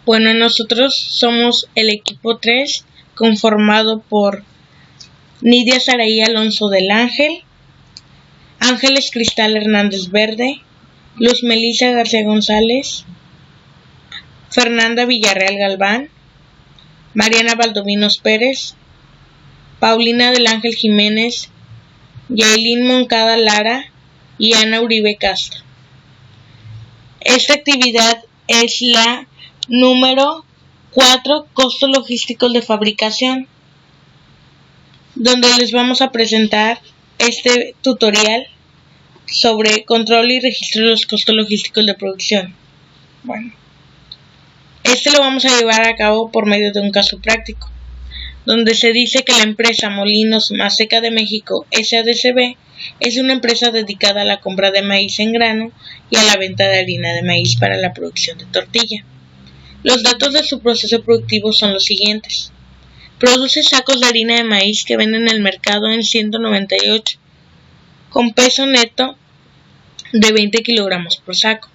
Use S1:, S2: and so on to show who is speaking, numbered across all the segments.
S1: Bueno, nosotros somos el equipo 3, conformado por Nidia Saraí Alonso del Ángel, Ángeles Cristal Hernández Verde, Luz Melissa García González, Fernanda Villarreal Galván, Mariana Valdovinos Pérez, Paulina del Ángel Jiménez, Yailin Moncada Lara y Ana Uribe Castro. Esta actividad es la número 4, costos logísticos de fabricación, donde les vamos a presentar este tutorial sobre control y registro de los costos logísticos de producción. Bueno, este lo vamos a llevar a cabo por medio de un caso práctico, donde se dice que la empresa Molinos Maseca de México SADCB es una empresa dedicada a la compra de maíz en grano y a la venta de harina de maíz para la producción de tortilla. Los datos de su proceso productivo son los siguientes. Produce sacos de harina de maíz que vende en el mercado en 198, con peso neto de 20 kilogramos por saco.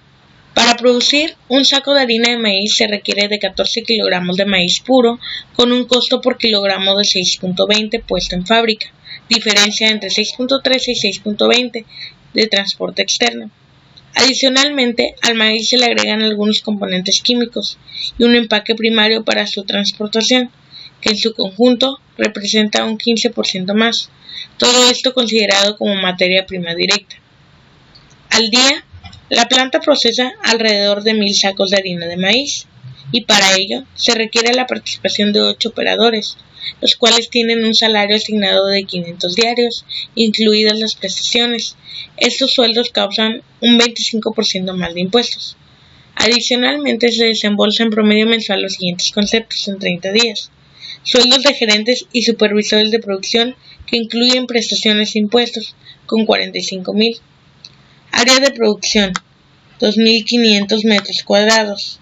S1: Para producir un saco de harina de maíz se requiere de 14 kilogramos de maíz puro, con un costo por kilogramo de 6.20 puesto en fábrica, diferencia entre 6.13 y 6.20 de transporte externo. Adicionalmente, al maíz se le agregan algunos componentes químicos y un empaque primario para su transportación, que en su conjunto representa un 15% más, todo esto considerado como materia prima directa. Al día, la planta procesa alrededor de 1000 sacos de harina de maíz, y para ello se requiere la participación de 8 operadores, los cuales tienen un salario asignado de 500 diarios, incluidas las prestaciones. Estos sueldos causan un 25% más de impuestos. Adicionalmente, se desembolsa en promedio mensual los siguientes conceptos en 30 días. Sueldos de gerentes y supervisores de producción que incluyen prestaciones e impuestos, con 45,000. Área de producción, 2.500 metros cuadrados.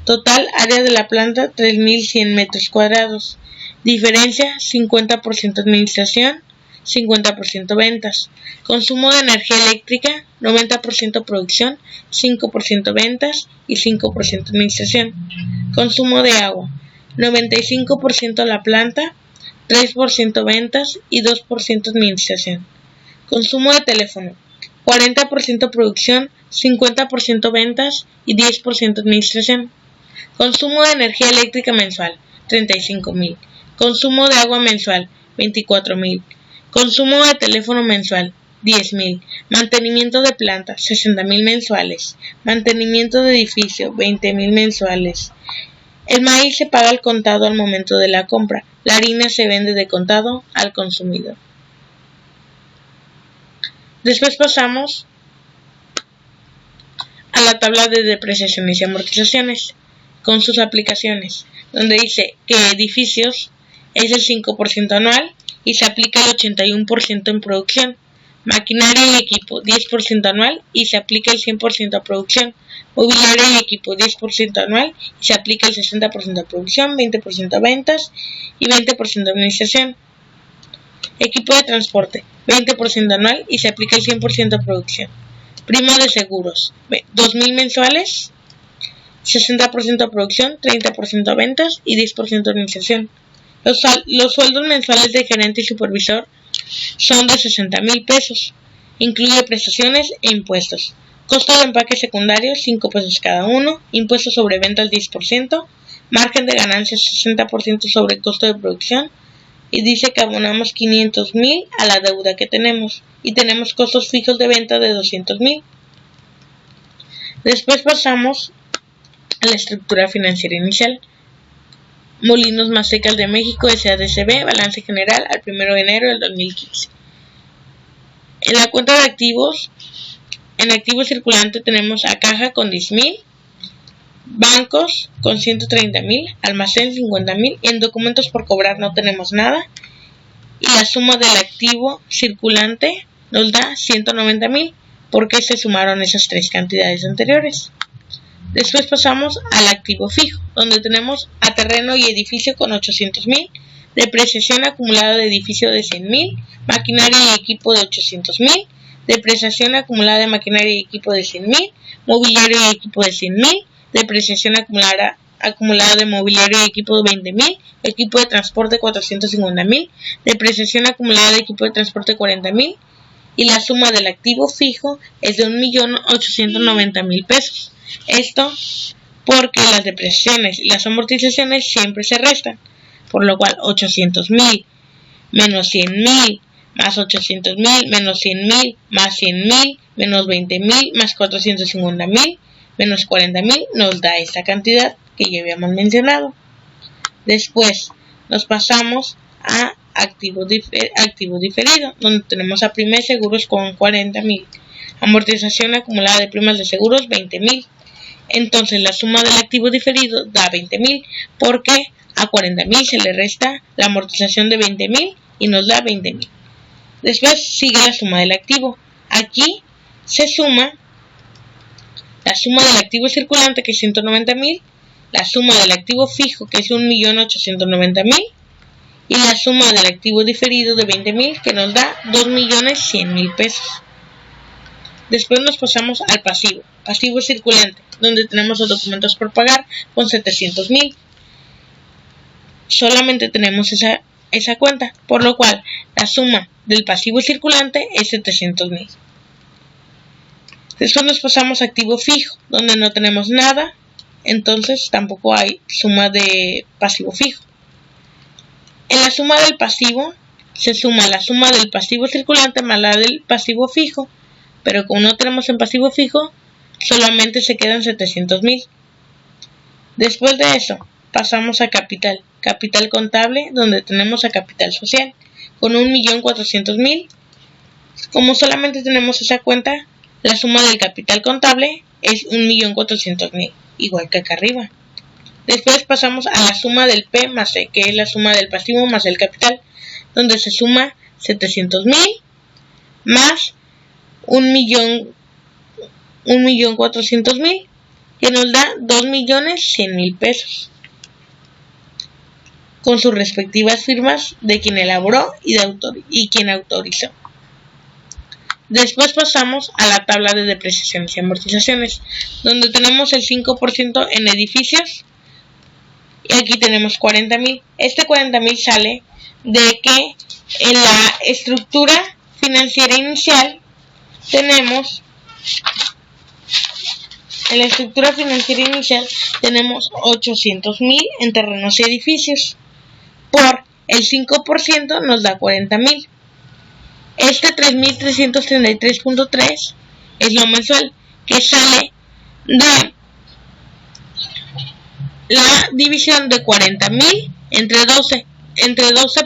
S1: Total área de la planta, 3.100 metros cuadrados. Diferencia, 50% administración, 50% ventas. Consumo de energía eléctrica, 90% producción, 5% ventas y 5% administración. Consumo de agua, 95% la planta, 3% ventas y 2% administración. Consumo de teléfono, 40% producción, 50% ventas y 10% administración. Consumo de energía eléctrica mensual, 35,000. Consumo de agua mensual, 24,000. Consumo de teléfono mensual, 10,000. Mantenimiento de planta, 60,000 mensuales. Mantenimiento de edificio, 20,000 mensuales. El maíz se paga al contado al momento de la compra. La harina se vende de contado al consumidor. Después pasamos a la tabla de depreciaciones y amortizaciones con sus aplicaciones, donde dice que edificios es el 5% anual y se aplica el 81% en producción. Maquinaria y equipo, 10% anual y se aplica el 100% a producción. Mobiliario y equipo, 10% anual y se aplica el 60% a producción, 20% a ventas y 20% a administración. Equipo de transporte, 20% anual y se aplica el 100% a producción. Prima de seguros, 2,000 mensuales, 60% a producción, 30% a ventas y 10% a administración. Los sueldos mensuales de gerente y supervisor son de 60,000 pesos. Incluye prestaciones e impuestos. Costo de empaque secundario, 5 pesos cada uno. Impuestos sobre ventas, 10%. Margen de ganancias, 60% sobre el costo de producción. Y dice que abonamos 500,000 a la deuda que tenemos. Y tenemos costos fijos de venta de 200,000. Después pasamos a la estructura financiera inicial. Molinos Masecas de México SADCB, balance general al 1 de enero del 2015. En la cuenta de activos, en activo circulante tenemos a caja con 10,000, bancos con 130,000, almacén 50,000, y en documentos por cobrar no tenemos nada. Y la suma del activo circulante nos da 190,000, porque se sumaron esas tres cantidades anteriores. Después pasamos al activo fijo, donde tenemos a terreno y edificio con 800,000, depreciación acumulada de edificio de 100,000, maquinaria y equipo de 800,000, depreciación acumulada de maquinaria y equipo de 100,000, mobiliario y equipo de 100,000, depreciación acumulada acumulada de mobiliario y equipo 20,000, equipo de transporte 450,000, depreciación acumulada de equipo de transporte 40,000 y la suma del activo fijo es de 1,890,000 pesos. Esto porque las depreciaciones y las amortizaciones siempre se restan, por lo cual 800,000 menos 100,000 más 800,000 menos 100,000 más 100,000 menos 20,000 más 450,000 menos 40,000 nos da esta cantidad que ya habíamos mencionado. Después nos pasamos a activo diferido, donde tenemos a prima de seguros con 40,000, amortización acumulada de primas de seguros 20,000. Entonces la suma del activo diferido da 20,000 porque a 40,000 se le resta la amortización de 20,000 y nos da 20,000. Después sigue la suma del activo. Aquí se suma la suma del activo circulante, que es 190,000, la suma del activo fijo, que es 1,890,000, y la suma del activo diferido de 20,000, que nos da 2,100,000 pesos. Después nos pasamos al pasivo circulante, donde tenemos los documentos por pagar con 700,000. Solamente tenemos esa cuenta, por lo cual la suma del pasivo circulante es 700,000. Después nos pasamos a activo fijo, donde no tenemos nada, entonces tampoco hay suma de pasivo fijo. En la suma del pasivo se suma la suma del pasivo circulante más la del pasivo fijo, pero como no tenemos en pasivo fijo, solamente se quedan 700,000. Después de eso pasamos a capital contable, donde tenemos a capital social con 1,400,000. Como solamente tenemos esa cuenta, la suma del capital contable es 1,400,000, igual que acá arriba. Después pasamos a la suma del P más E, que es la suma del pasivo más el capital, donde se suma 700,000 más 1,400,000, que nos da 2,100,000 pesos, con sus respectivas firmas de quien elaboró y quien autorizó. Después pasamos a la tabla de depreciaciones y amortizaciones, donde tenemos el 5% en edificios, y aquí tenemos 40,000. Este 40,000 sale de que en la estructura financiera inicial tenemos 800,000 en terrenos y edificios. Por el 5% nos da 40,000. Este 3,333.3 es lo mensual, que sale de la división de 40,000 entre 12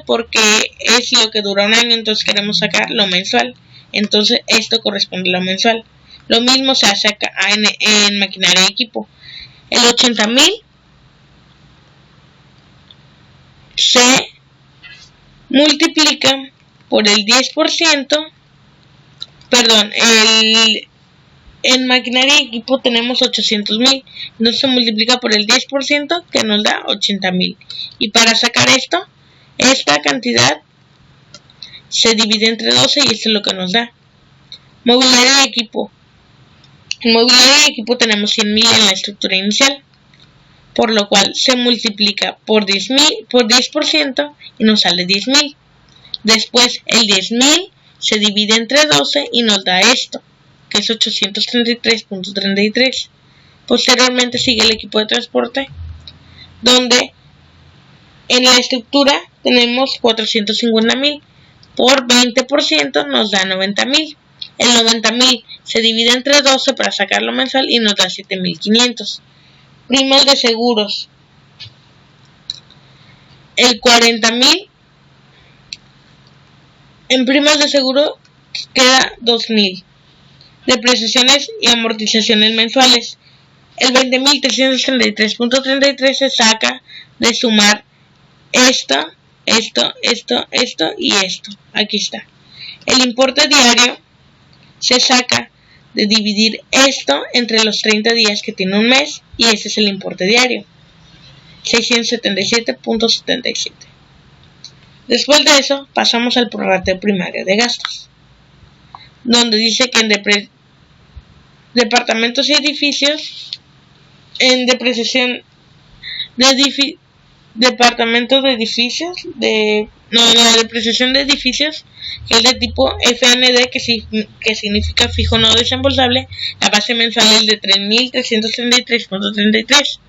S1: porque es lo que dura un año, entonces queremos sacar lo mensual, entonces esto corresponde a lo mensual. Lo mismo se hace acá en maquinaria y equipo. El 80,000 se multiplica por el 10%, en maquinaria y equipo tenemos 800,000, entonces se multiplica por el 10%, que nos da 80,000. Y para sacar esta cantidad se divide entre 12 y esto es lo que nos da. Mobiliario y equipo. En mobiliario y equipo tenemos 100,000 en la estructura inicial, por lo cual se multiplica por 10% y nos sale 10,000. Después el 10,000 se divide entre 12 y nos da esto, que es 833.33. Posteriormente sigue el equipo de transporte, donde en la estructura tenemos 450,000. Por 20% nos da 90,000. El 90,000 se divide entre 12 para sacarlo mensual y nos da 7,500. Primas de seguros. El 40,000 en primas de seguro queda 2,000. Depreciaciones y amortizaciones mensuales. El 20,333.33 se saca de sumar esto y esto. Aquí está. El importe diario se saca de dividir esto entre los 30 días que tiene un mes, y ese es el importe diario, 677.77. Después de eso pasamos al prorrateo primario de gastos, donde dice que en departamentos y edificios, en depreciación departamentos de edificios, la depreciación de edificios, que es de tipo FND, que significa fijo no desembolsable. La base mensual es de 3.333.33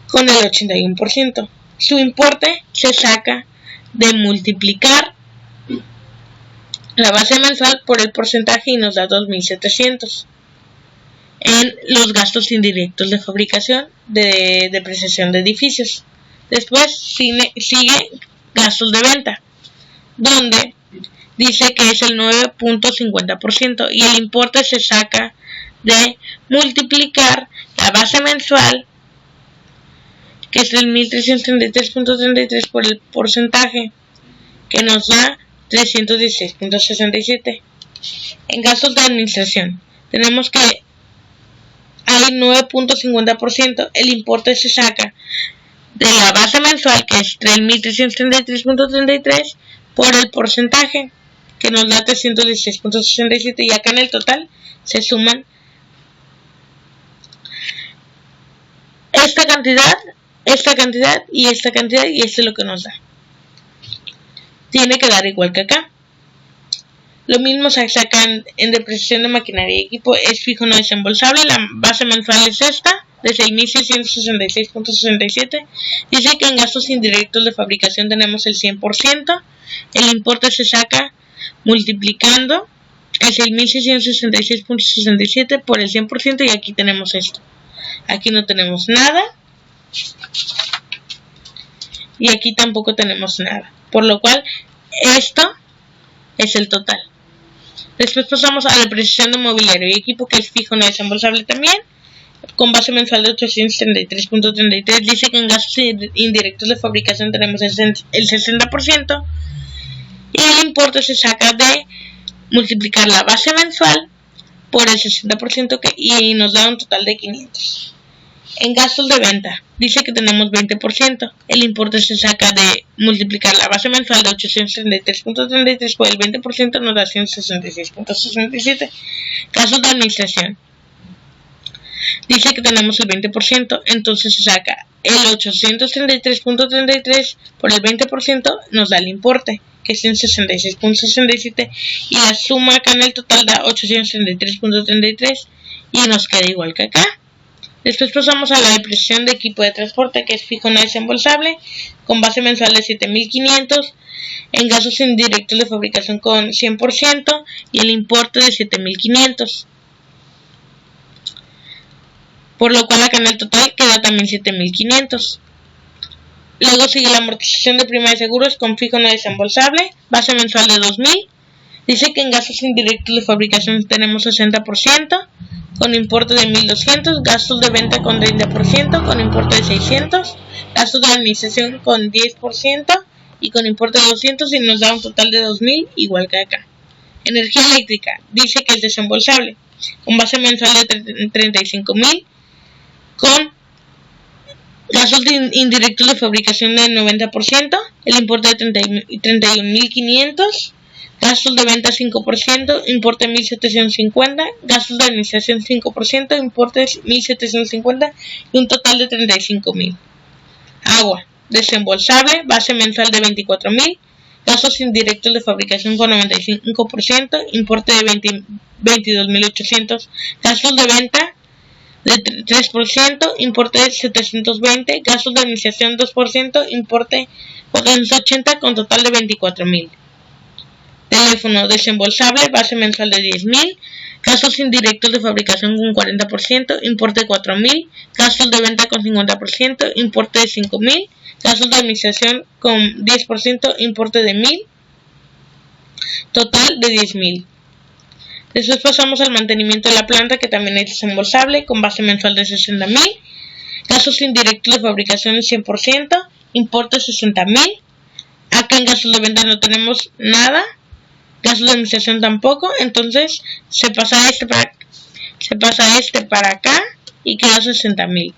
S1: con el 81%. Su importe se saca de multiplicar la base mensual por el porcentaje y nos da 2.700 en los gastos indirectos de fabricación de depreciación de edificios. Después sigue gastos de venta, donde dice que es el 9.50% y el importe se saca de multiplicar la base mensual, que es el 1.333.33 por el porcentaje, que nos da 316.67. En gastos de administración tenemos que hay 9.50%, el importe se saca de la base mensual, que es 3.333.33 por el porcentaje, que nos da 316.67, y acá en el total se suman esta cantidad y esta cantidad, y esto es lo que nos da. Tiene que dar igual que acá. Lo mismo se saca en depreciación de maquinaria y equipo, es fijo no desembolsable. La base mensual es esta, de 6.666.67. Dice que en gastos indirectos de fabricación tenemos el 100%. El importe se saca multiplicando el 6.666.67 por el 100%, y aquí tenemos esto. Aquí no tenemos nada. Y aquí tampoco tenemos nada. Por lo cual, esto es el total. Después pasamos a la depreciación de mobiliario y equipo, que es fijo no desembolsable también, con base mensual de 833.33. Dice que en gastos indirectos de fabricación tenemos el 60%. Y el importe se saca de multiplicar la base mensual por el 60%, y nos da un total de 500. En gastos de venta dice que tenemos 20%. El importe se saca de multiplicar la base mensual de 833.33 por el 20%, nos da 166.67. Gastos de administración dice que tenemos el 20%, entonces se saca el 833.33 por el 20%, nos da el importe, que es 166.67, y la suma acá en el total da 833.33 y nos queda igual que acá. Después pasamos a la depreciación de equipo de transporte, que es fijo no desembolsable, con base mensual de 7.500, en gastos indirectos de fabricación con 100% y el importe de 7.500. Por lo cual acá en el total queda también 7.500. Luego sigue la amortización de prima de seguros con fijo no desembolsable, base mensual de 2.000. Dice que en gastos indirectos de fabricación tenemos 60%, con importe de 1.200, gastos de venta con 30%, con importe de 600, gastos de administración con 10% y con importe de 200, y nos da un total de 2.000, igual que acá. Energía eléctrica, dice que es desembolsable, con base mensual de 35.000, con gastos indirectos de fabricación del 90%, el importe de 31.500, gastos de venta 5%, importe 1.750, gastos de administración 5%, importe 1.750 y un total de 35.000. Agua, desembolsable, base mensual de 24.000, gastos indirectos de fabricación con 95%, importe de 22.800, gastos de venta de 3%, importe de 720, gastos de administración 2%, importe 480 con total de 24.000. Teléfono desembolsable, base mensual de 10.000, gastos indirectos de fabricación con 40%, importe de 4.000, gastos de venta con 50%, importe de 5.000, gastos de administración con 10%, importe de 1.000, total de 10.000. Después pasamos al mantenimiento de la planta, que también es desembolsable, con base mensual de 60.000, gastos indirectos de fabricación 100%, importe 60.000. Acá en gastos de venta no tenemos nada, gastos de administración tampoco, entonces se pasa este para acá y queda 60.000.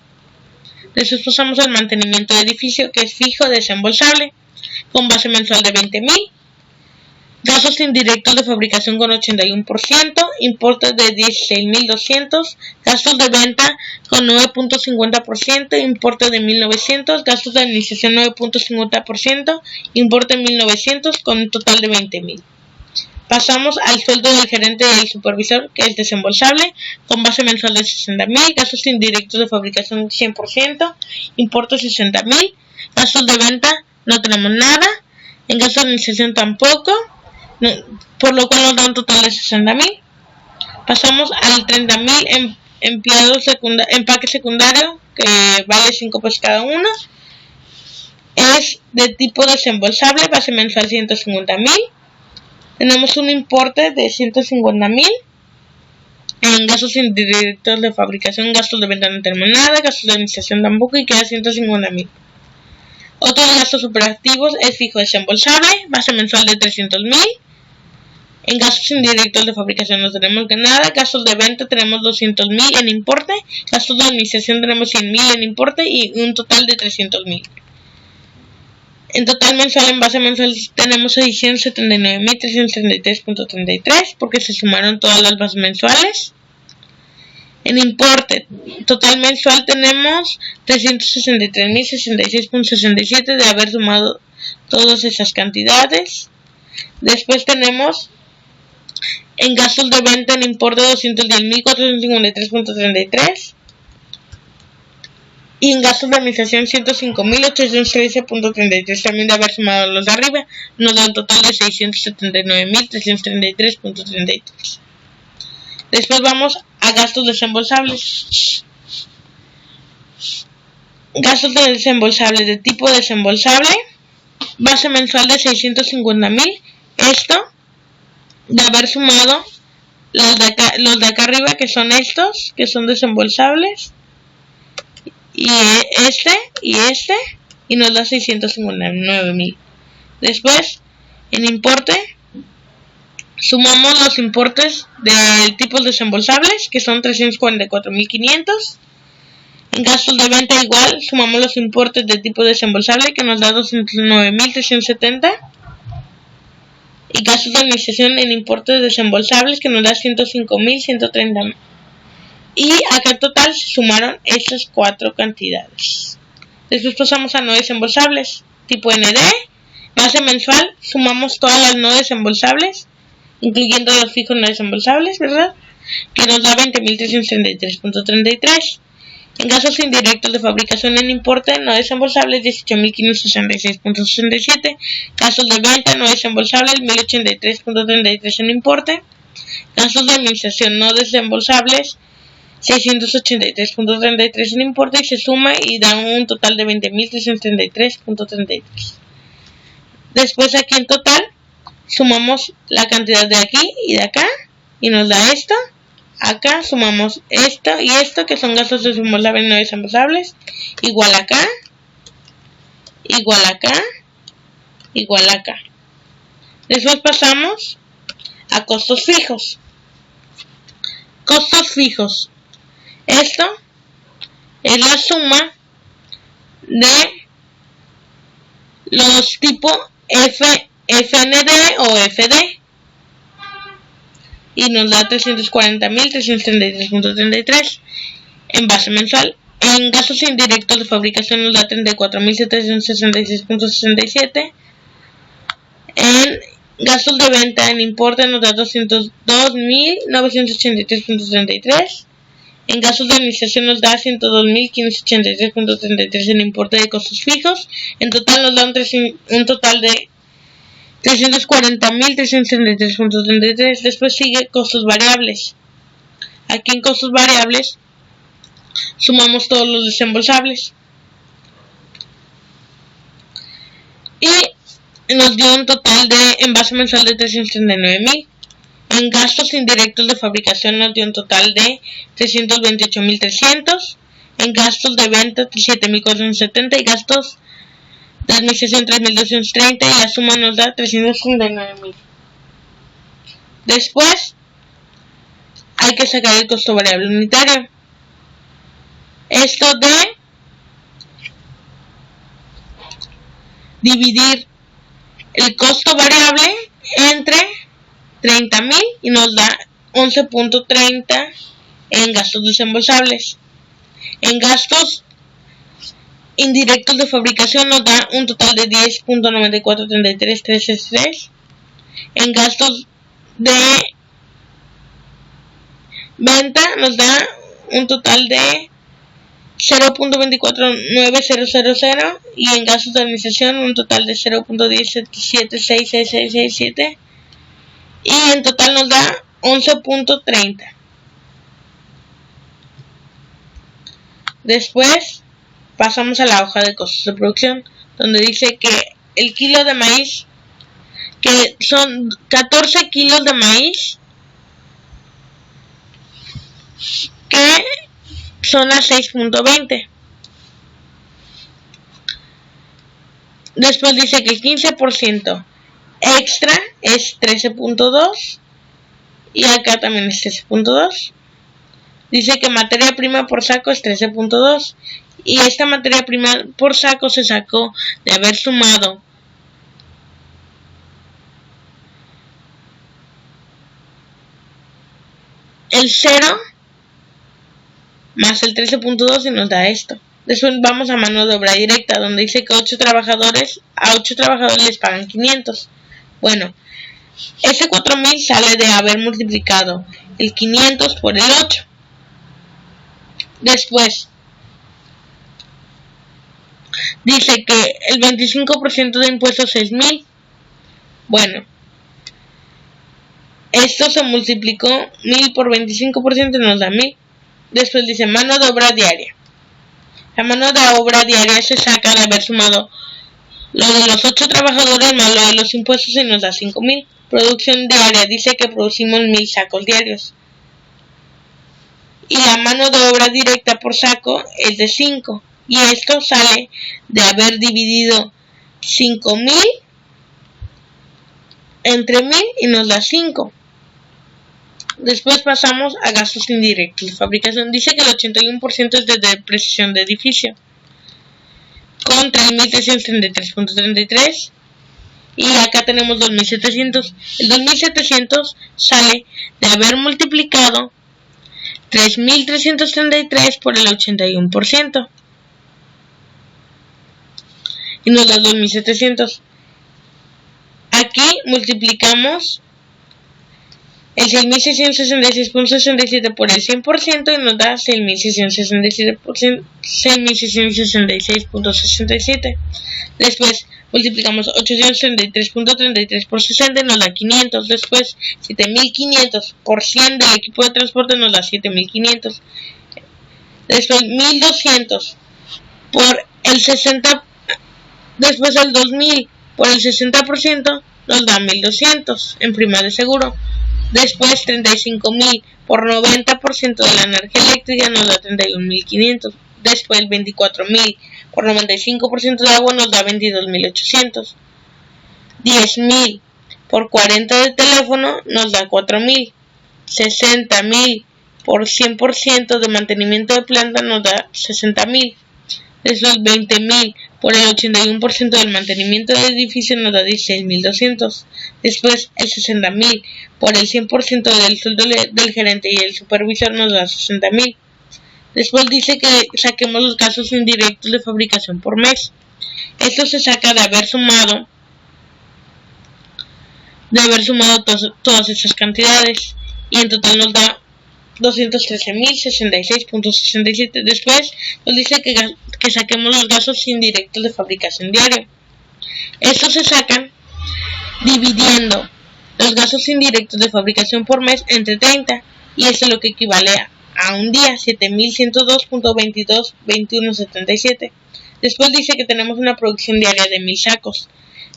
S1: Después pasamos al mantenimiento de edificio, que es fijo desembolsable, con base mensual de 20.000, Gastos indirectos de fabricación con 81%, importes de 16.200, gastos de venta con 9.50%, importe de 1.900, gastos de administración 9.50%, importe de 1.900 con un total de 20.000. Pasamos al sueldo del gerente y del supervisor, que es desembolsable, con base mensual de 60.000, gastos indirectos de fabricación 100%, importe 60.000, gastos de venta no tenemos nada, en gastos de administración tampoco, por lo cual nos da un total de 60.000. Pasamos al 30.000 empaque secundario, que vale 5 pesos cada uno. Es de tipo desembolsable, base mensual 150.000. Tenemos un importe de 150.000. En gastos indirectos de fabricación, gastos de venta no tenemos nada, gastos de administración tampoco, y queda 150.000. Otros gastos operativos es fijo desembolsable, base mensual de 300.000. En gastos indirectos de fabricación no tenemos nada, gastos de venta tenemos 200.000 en importe, gastos de administración tenemos 100.000 en importe y un total de 300.000. En total mensual, en base mensual, tenemos 679.333.33 porque se sumaron todas las bases mensuales. En importe, total mensual tenemos 363.066.67 de haber sumado todas esas cantidades. Después tenemos en gastos de venta en importe 210.453.33 y en gastos de administración 105.813.33 también de haber sumado los de arriba, nos da un total de 679.333.33. Después vamos a gastos desembolsables. Gastos de desembolsables de tipo desembolsable, base mensual de 650.000. Esto de haber sumado los de acá arriba, que son estos, que son desembolsables, y y nos da 659.000. Después, en importe, sumamos los importes de tipos desembolsables, que son 344.500. En gastos de venta igual, sumamos los importes de tipo desembolsable, que nos da 209.370. Y gastos de administración en importes desembolsables, que nos da 105.130. Y acá en total se sumaron estas 4 cantidades. Después pasamos a no desembolsables, tipo ND, base mensual, sumamos todas las no desembolsables, incluyendo los fijos no desembolsables, ¿verdad? Que nos da 20.333.33. En gastos indirectos de fabricación en importe no desembolsables 18.566.67. Gastos de venta no desembolsables 1.083.33 en importe. Gastos de administración no desembolsables 683.33 en importe y se suma y da un total de 20.333.33. Después aquí en total sumamos la cantidad de aquí y de acá y nos da esto. Acá sumamos esto y esto, que son gastos desembolsables y no desembolsables, igual acá, igual acá, igual acá. Después pasamos a costos fijos. Costos fijos. Esto es la suma de los tipos FND o FD. Y nos da 340.333.33 en base mensual. En gastos indirectos de fabricación nos da 34.766.67. En gastos de venta en importe nos da 202.983.33. En gastos de administración nos da 102.583.33 en importe de costos fijos. En total nos da un total de 340.333.33. Después sigue costos variables. Aquí en costos variables sumamos todos los desembolsables y nos dio un total de en base mensual de 339.000. En gastos indirectos de fabricación nos dio un total de 328.300. En gastos de venta 7.470 y gastos de administración 3.230 y la suma nos da 339.000. Después hay que sacar el costo variable unitario. Esto de dividir el costo variable entre 30,000 y nos da 11.30 en gastos desembolsables. En gastos indirectos de fabricación nos da un total de 10.943333. En gastos de venta nos da un total de 0.24900 y en gastos de administración un total de 0.177666667 y en total nos da 11.30. Después pasamos a la hoja de costos de producción, donde dice que el kilo de maíz, que son 14 kilos de maíz, que son a 6.20. Después dice que el 15% extra es 13.2 y acá también es 13.2. Dice que materia prima por saco es 13.2 y esta materia prima por saco se sacó de haber sumado el 0 más el 13.2 y nos da esto. Después vamos a mano de obra directa, donde dice que a 8 trabajadores les pagan 500. Bueno, ese 4,000 sale de haber multiplicado el 500 por el 8. Después dice que el 25% de impuestos es 1,000. Bueno, esto se multiplicó 1,000 por 25% y nos da 1,000. Después dice mano de obra diaria. La mano de obra diaria se saca de haber sumado lo de los 8 trabajadores más lo de los impuestos y nos da 5,000. Producción diaria dice que producimos 1,000 sacos diarios. Y la mano de obra directa por saco es de 5. Y esto sale de haber dividido 5,000 entre 1,000 y nos da 5. Después pasamos a gastos indirectos de fabricación. Dice que el 81% es de depreciación de edificio, con 3.333.33. Y acá tenemos 2.700. El 2.700 sale de haber multiplicado 3.333 por el 81%. Y nos da 2.700. Aquí multiplicamos el 6.666.67 por el 100% y nos da 6.666.67. Después multiplicamos 833.33 por 60 y nos da 500. Después 7.500 por 100 del equipo de transporte nos da 7.500. Después 1.200 por el 60. Después el 2.000 por el 60% nos da 1.200 en prima de seguro. Después 35.000 por 90% de la energía eléctrica nos da 31.500. Después 24.000 por 95% de agua nos da 22.800. 10.000 por 40 de teléfono nos da 4.000. 60.000 por 100% de mantenimiento de planta nos da 60.000. Después 20.000 por el 81% del mantenimiento del edificio nos da 16.200. Después el 60.000 por el 100% del sueldo del gerente y el supervisor nos da 60.000. Después dice que saquemos los gastos indirectos de fabricación por mes. Esto se saca de haber sumado todas esas cantidades y en total nos da 213.066.67. Después nos dice que saquemos los gastos indirectos de fabricación diario. Estos se sacan dividiendo los gastos indirectos de fabricación por mes entre 30 y esto es lo que equivale a un día, 7.102.222177. Después dice que tenemos una producción diaria de 1,000 sacos.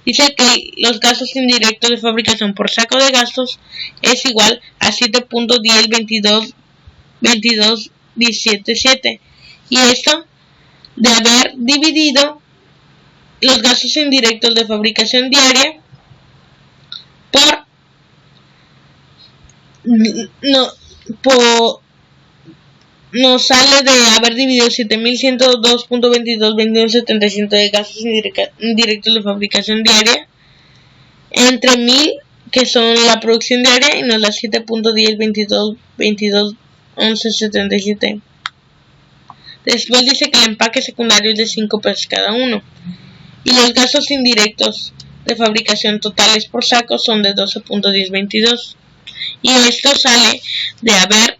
S1: Dice que los gastos indirectos de fabricación por saco de gastos es igual a 7.1022.2217 y esto de haber dividido los gastos indirectos de fabricación diaria nos sale de haber dividido 7.102.222177 de gastos indirectos de fabricación diaria entre 1,000 que son la producción diaria, y nos da 7.10, 22, 22, 11, 77. Después dice que el empaque secundario es de 5 pesos cada uno. Y los gastos indirectos de fabricación totales por saco son de 12.10, 22. Y esto sale de haber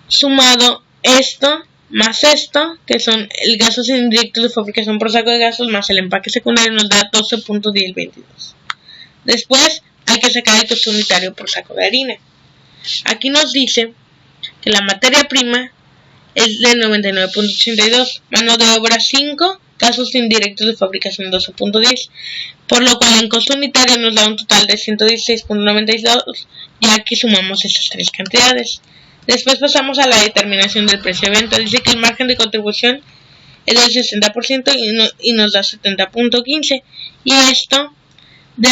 S1: sumado esto más esto, que son el gastos indirectos de fabricación por saco de gastos, más el empaque secundario, nos da 12.10, 22. Después hay que sacar el costo unitario por saco de harina. Aquí nos dice que la materia prima es de 99.82, mano de obra 5, gastos indirectos de fabricación 12.10, por lo cual en costo unitario nos da un total de 116.92, ya que sumamos estas tres cantidades. Después pasamos a la determinación del precio de venta. Dice que el margen de contribución es del 60% y nos da 70.15, y esto de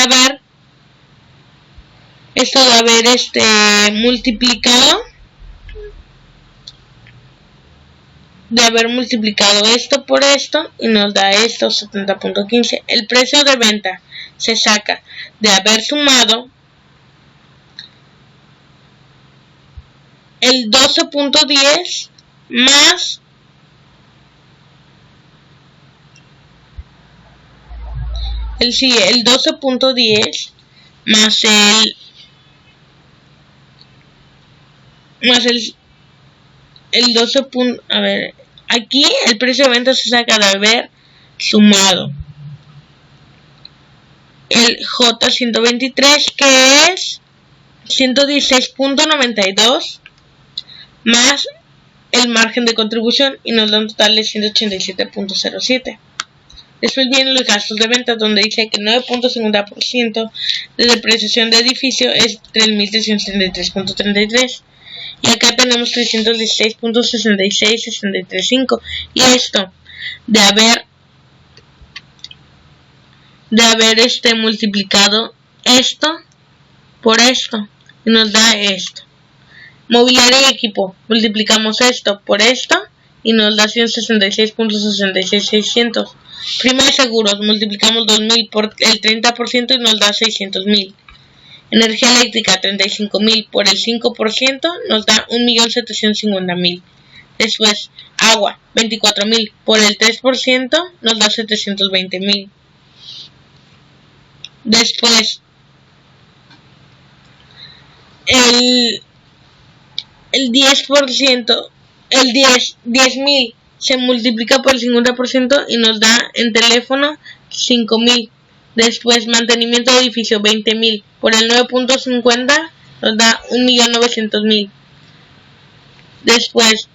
S1: haber multiplicado esto por esto, y nos da esto 70.15. El precio de venta se saca de haber sumado el 12.10 más el 12.10 más el 12. A ver, aquí el precio de venta se saca de haber sumado el J123, que es 116.92 más el margen de contribución, y nos da un total de 187.07. Después vienen los gastos de venta, donde dice que 9.50% de depreciación de edificio es 3.333.33. Y acá tenemos 316.66.635. Y esto de haber multiplicado esto por esto, y nos da esto. Mobiliario y equipo, multiplicamos esto por esto y nos da 166.66.600. Prima de seguros, multiplicamos 2.000 por el 30% y nos da 600.000. Energía eléctrica, 35.000 por el 5% nos da 1.750.000. Después, agua, 24.000 por el 3% nos da 720.000. Después, el 10%, el 10.000 se multiplica por el 50% y nos da en teléfono 5.000. Después, mantenimiento de edificio, 20.000 por el 9.50 nos da 1.900.000. Después,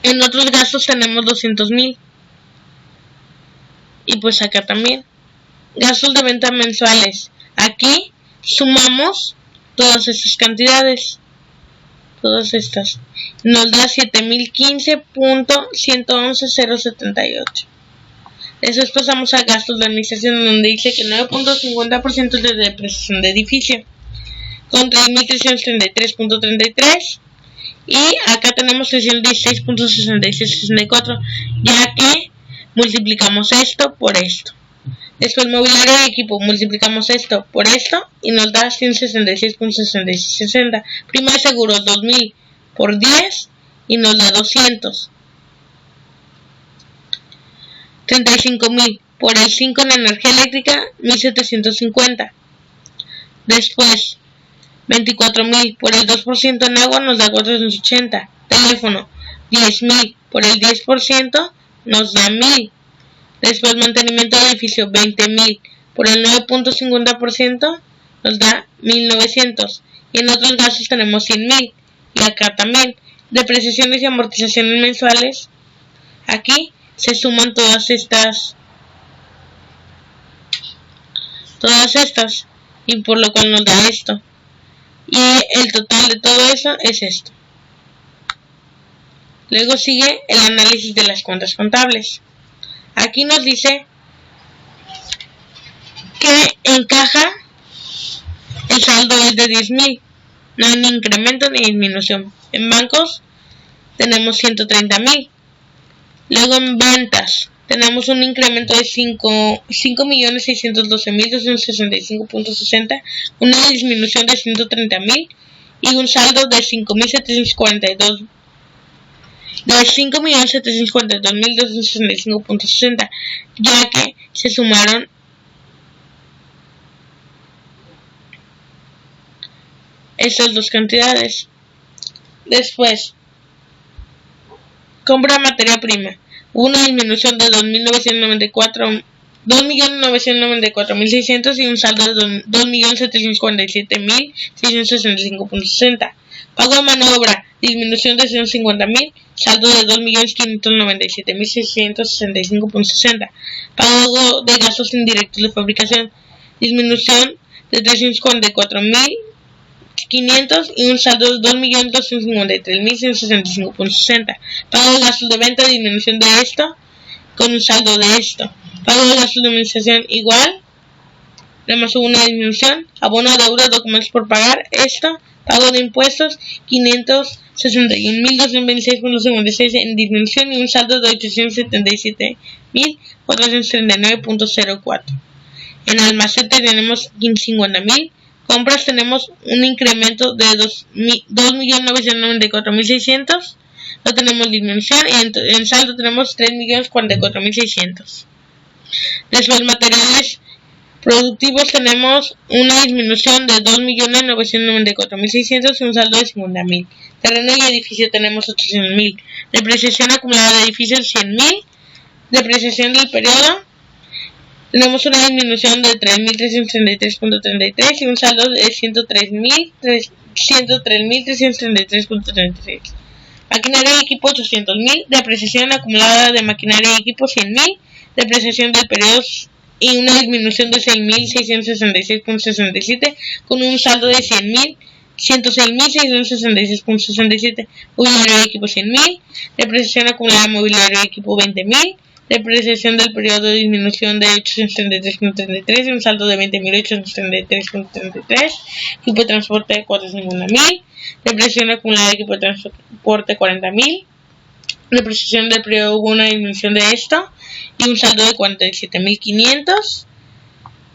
S1: en otros gastos tenemos 200.000. Y pues acá también gastos de venta mensuales. Aquí sumamos todas estas cantidades, todas estas, nos da 7.015.111.078. Después pasamos a gastos de administración, donde dice que 9.50% de depreciación de edificio con 3.333.33, y acá tenemos 316.66.64, ya que multiplicamos esto por esto. Después, mobiliario y equipo, multiplicamos esto por esto y nos da 166.6660. Prima de seguros, 2.000 por 10 y nos da 200. 35.000 por el 5 en energía eléctrica, 1.750. Después, 24.000 por el 2% en agua nos da 480. Teléfono, 10.000 por el 10% nos da 1.000. Después, mantenimiento de edificio, 20.000 por el 9.50% nos da 1.900. Y en otros gastos tenemos 100.000. Y acá también, depreciaciones y amortizaciones mensuales. Aquí se suman todas estas, y por lo cual nos da esto. Y el total de todo eso es esto. Luego sigue el análisis de las cuentas contables. Aquí nos dice que en caja el saldo es de 10.000. No hay ni incremento ni disminución. En bancos tenemos 130.000. Luego en ventas tenemos un incremento de 5.612.265.60, una disminución de 130.000 y un saldo de 5.742. De 5.742.265.60, ya que se sumaron estas dos cantidades. Después, compra de materia prima. Hubo una disminución de 2.994.600 y un saldo de 2.747.665.60. Pago de mano de obra, disminución de 150.000, saldo de 2.597.665.60. Pago de gastos indirectos de fabricación, disminución de 344.500 y un saldo de 2.253.165.60. Pago de gastos de venta, disminución de esto con un saldo de esto. Pago de gastos de administración igual, además hubo una disminución. Abono de deuda, documentos por pagar, esto. Pago de impuestos, 561.226.56 en disminución y un saldo de 877.439.04. En almacén tenemos 50.000. Compras tenemos un incremento de 2.994.600. No tenemos disminución y en saldo tenemos 3.044.600. Después materiales productivos tenemos una disminución de 2.994.600 y un saldo de 50.000. Terreno y edificio tenemos 800.000. Depreciación acumulada de edificios 100.000. Depreciación del periodo tenemos una disminución de 3.333.33 y un saldo de 103.333.33. Maquinaria y equipo 800.000. Depreciación acumulada de maquinaria y equipo 100.000. Depreciación del periodo y una disminución de 6.666.67 con un saldo de 106.666.67. Mobiliario de equipo 100.000. Depreciación acumulada de mobiliario de equipo 20.000. Depreciación del periodo de disminución de 833.33 y un saldo de 20.833.33. Equipo de transporte de 450.000. Depreciación acumulada de equipo de transporte 40.000. Depreciación del periodo hubo una disminución de esto y un saldo de 47.500.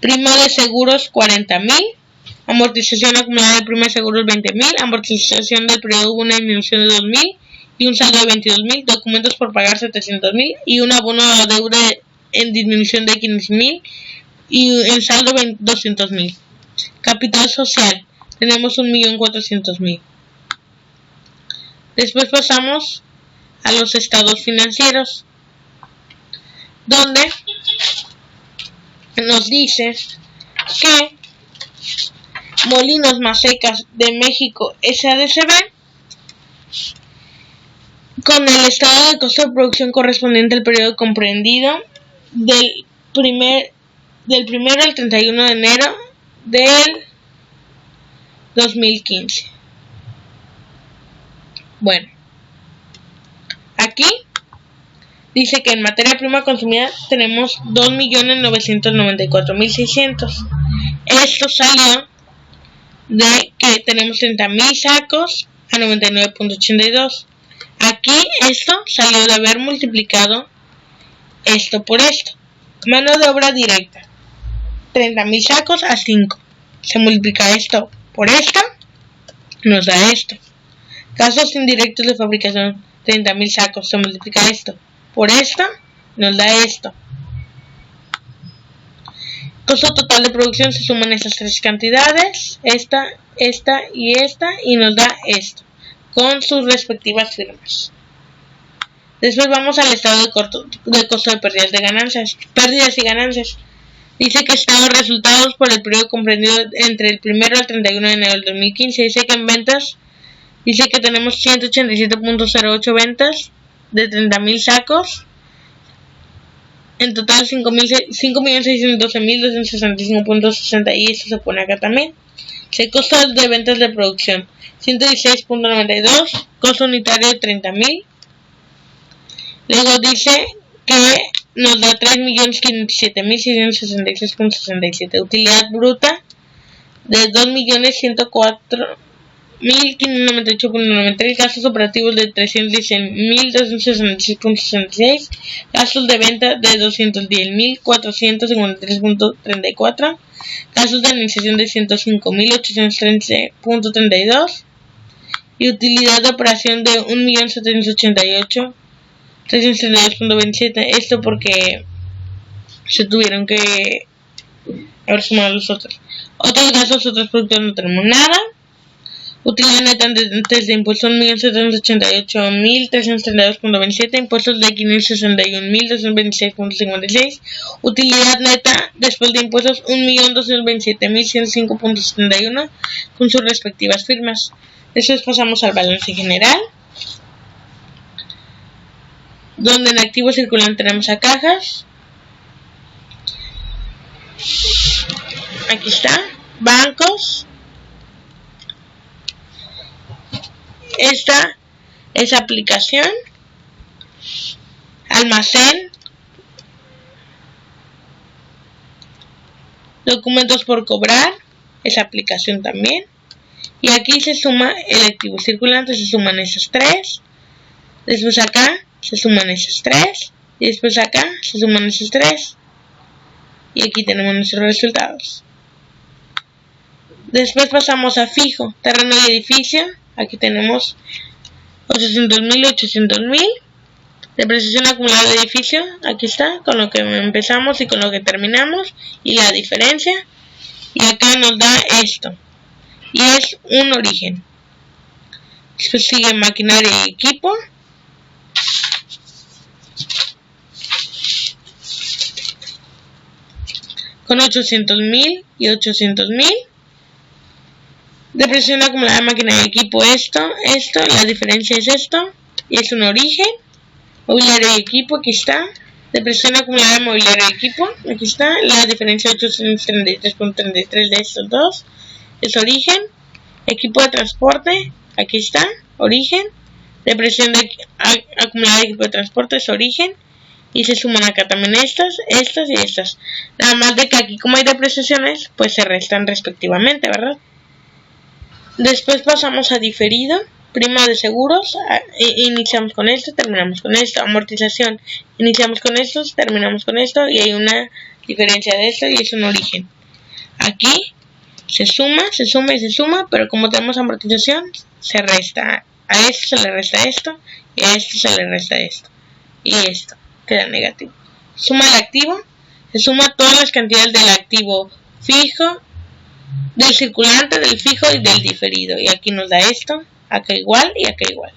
S1: Prima de seguros 40.000. Amortización acumulada de prima de seguros 20.000. Amortización del periodo hubo una disminución de 2.000 y un saldo de 22.000. Documentos por pagar 700.000 y un abono de deuda en disminución de 15.000 y en saldo 200.000. Capital social tenemos 1.400.000. Después pasamos a los estados financieros, donde nos dice que Molinos Masecas de México SADCB, con el estado de costo de producción correspondiente al periodo comprendido del 1 al 31 de enero del 2015. Bueno, aquí dice que en materia prima consumida tenemos 2.994.600. Esto salió de que tenemos 30.000 sacos a 99.82. Aquí esto salió de haber multiplicado esto por esto. Mano de obra directa, 30.000 sacos a 5. Se multiplica esto por esto, nos da esto. Gastos indirectos de fabricación, 30.000 sacos. Se multiplica esto por esto, nos da esto. Costo total de producción, se suman estas tres cantidades, esta y nos da esto, con sus respectivas firmas. Después vamos al estado de costo de pérdidas y ganancias. Dice que estado de resultados por el periodo comprendido entre el 1 al 31 de enero del 2015. Dice que en ventas, dice que tenemos 187.08 ventas de 30.000 sacos. En total 5.612.265.60 y esto se pone acá también. El costo de ventas de producción 116.92, costo unitario de 30.000. Luego dice que nos da 3.507.666.67. Utilidad bruta de 2.104.000 1.598.93, gastos operativos de 310.266.66, gastos de venta de 210.453.34, gastos de administración de 105.830.32 y utilidad de operación de 1.788.332.27. Esto porque se tuvieron que haber sumado los otros. Otros gastos, otros productos no tenemos nada. Utilidad neta antes de impuestos 1.788.332.27, impuestos de 561.226.56, utilidad neta después de impuestos 1.227.105.71 con sus respectivas firmas. Después pasamos al balance general, donde en activo circulante tenemos a cajas. Aquí está, bancos. Esta es aplicación, almacén, documentos por cobrar, es aplicación también. Y aquí se suma el activo circulante, se suman esos tres. Después acá se suman esos tres. Y después acá se suman esos tres. Y aquí tenemos nuestros resultados. Después pasamos a fijo, terreno y edificio. Aquí tenemos 800.000 y 800.000. Depreciación acumulada de edificio. Aquí está, con lo que empezamos y con lo que terminamos. Y la diferencia. Y acá nos da esto. Y es un origen. Después sigue maquinaria y equipo. Con 800.000 y 800.000. Depreciación acumulada de máquina y equipo, esto, la diferencia es esto, y es un origen. Mobiliario y equipo, aquí está. Depreciación acumulada de mobiliario y equipo, aquí está. La diferencia de 833.33 de estos dos, es origen. Equipo de transporte, aquí está, origen. Depreciación acumulada de equipo de transporte, es origen. Y se suman acá también estas y estas. Nada más de que aquí, como hay depreciaciones, pues se restan respectivamente, ¿verdad? Después pasamos a diferido, prima de seguros, iniciamos con esto, terminamos con esto, amortización, iniciamos con esto, terminamos con esto, y hay una diferencia de esto y es un origen. Aquí se suma y se suma, pero como tenemos amortización, se resta, a esto se le resta esto, y a esto se le resta esto, y esto queda negativo. Suma el activo, se suma todas las cantidades del activo fijo, del circulante, del fijo y del diferido. Y aquí nos da esto, acá igual y acá igual.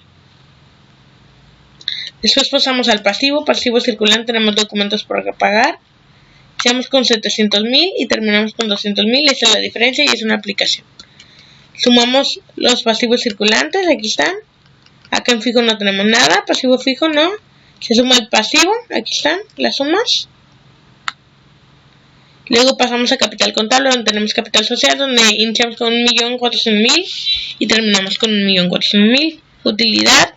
S1: Después pasamos al pasivo. Pasivo circulante, tenemos documentos por pagar. Iniciamos con 700.000 y terminamos con 200.000. Esa es la diferencia y es una aplicación. Sumamos los pasivos circulantes, aquí están. Acá en fijo no tenemos nada, pasivo fijo no. Se suma el pasivo, aquí están las sumas. Luego pasamos a capital contable, donde tenemos capital social, donde iniciamos con 1.400.000 y terminamos con 1.400.000. Utilidad,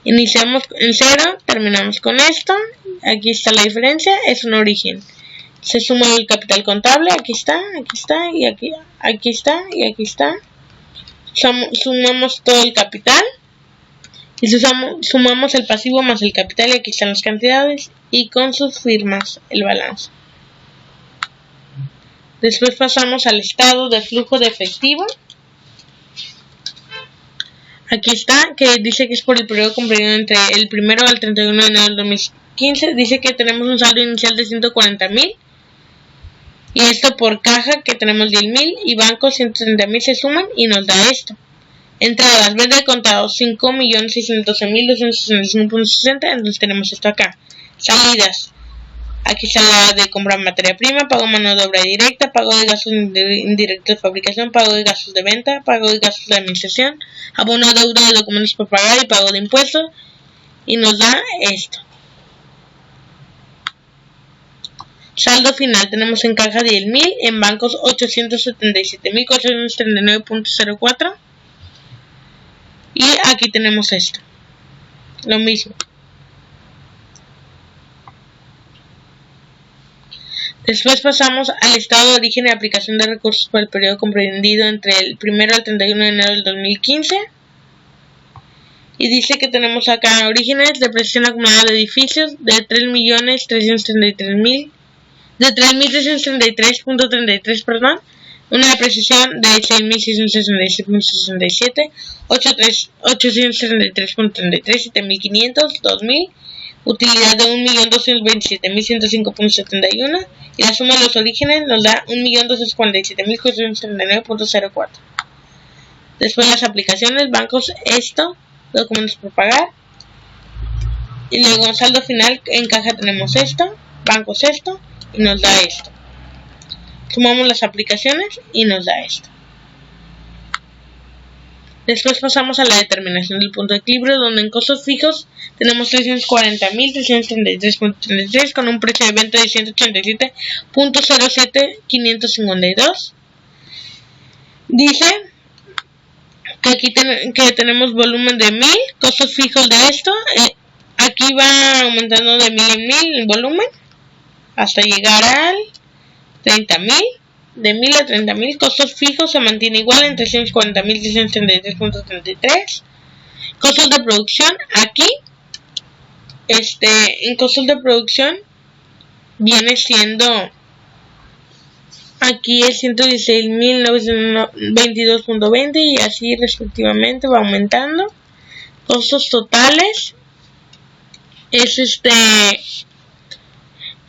S1: iniciamos en 0, terminamos con esto. Aquí está la diferencia, es un origen. Se suma el capital contable, aquí está y aquí está y aquí está. Sumamos todo el capital y sumamos el pasivo más el capital y aquí están las cantidades y con sus firmas el balance. Después pasamos al estado de flujo de efectivo. Aquí está, que dice que es por el periodo comprendido entre el 1 al 31 de enero del 2015. Dice que tenemos un saldo inicial de 140.000. Y esto por caja, que tenemos 10.000. Y banco, 130.000 se suman y nos da esto. Entradas, venta de contados, 5.612.265.60. Entonces tenemos esto acá. Salidas. Aquí está la de comprar materia prima, pago de mano de obra directa, pago de gastos indirectos de fabricación, pago de gastos de venta, pago de gastos de administración, abono de deuda de documentos por pagar y pago de impuestos. Y nos da esto. Saldo final, tenemos en caja 10.000, en bancos 877.439.04. Y aquí tenemos esto. Lo mismo. Después pasamos al estado de origen y aplicación de recursos por el periodo comprendido entre el 1 al 31 de enero del 2015. Y dice que tenemos acá orígenes, depreciación acumulada de edificios de 3.333.33, perdón, una depreciación de 6.666.67, 873.33, 7.500, 2.000, utilidad de 1.227.105.71 y la suma de los orígenes nos da 1.247.439.04. Después las aplicaciones, bancos, documentos por pagar, y luego en saldo final en caja tenemos bancos y nos da esto. Sumamos las aplicaciones y nos da esto. Después pasamos a la determinación del punto de equilibrio, donde en costos fijos tenemos 340.333.33 con un precio de venta de 187.07552. Dice que aquí tenemos volumen de 1000, costos fijos de esto, aquí va aumentando de 1000 en 1000 el volumen hasta llegar al 30.000, de 1000 a 30.000, costos fijos se mantiene igual en 340.633.33, costos de producción, aquí, en costos de producción viene siendo, aquí es 116.922.20 y así respectivamente va aumentando. Costos totales es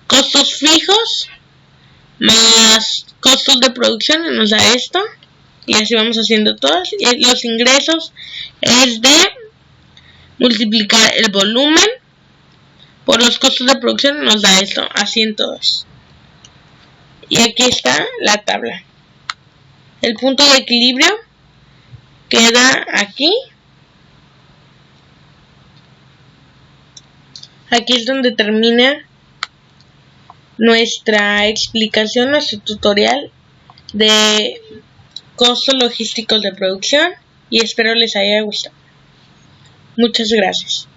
S1: costos fijos más costos de producción y nos da esto, y así vamos haciendo todas. Y los ingresos es de multiplicar el volumen por los costos de producción y nos da esto, así en todos. Y aquí está la tabla. El punto de equilibrio queda aquí. Aquí es donde termina nuestra explicación, nuestro tutorial de costos logísticos de producción, y espero les haya gustado. Muchas gracias.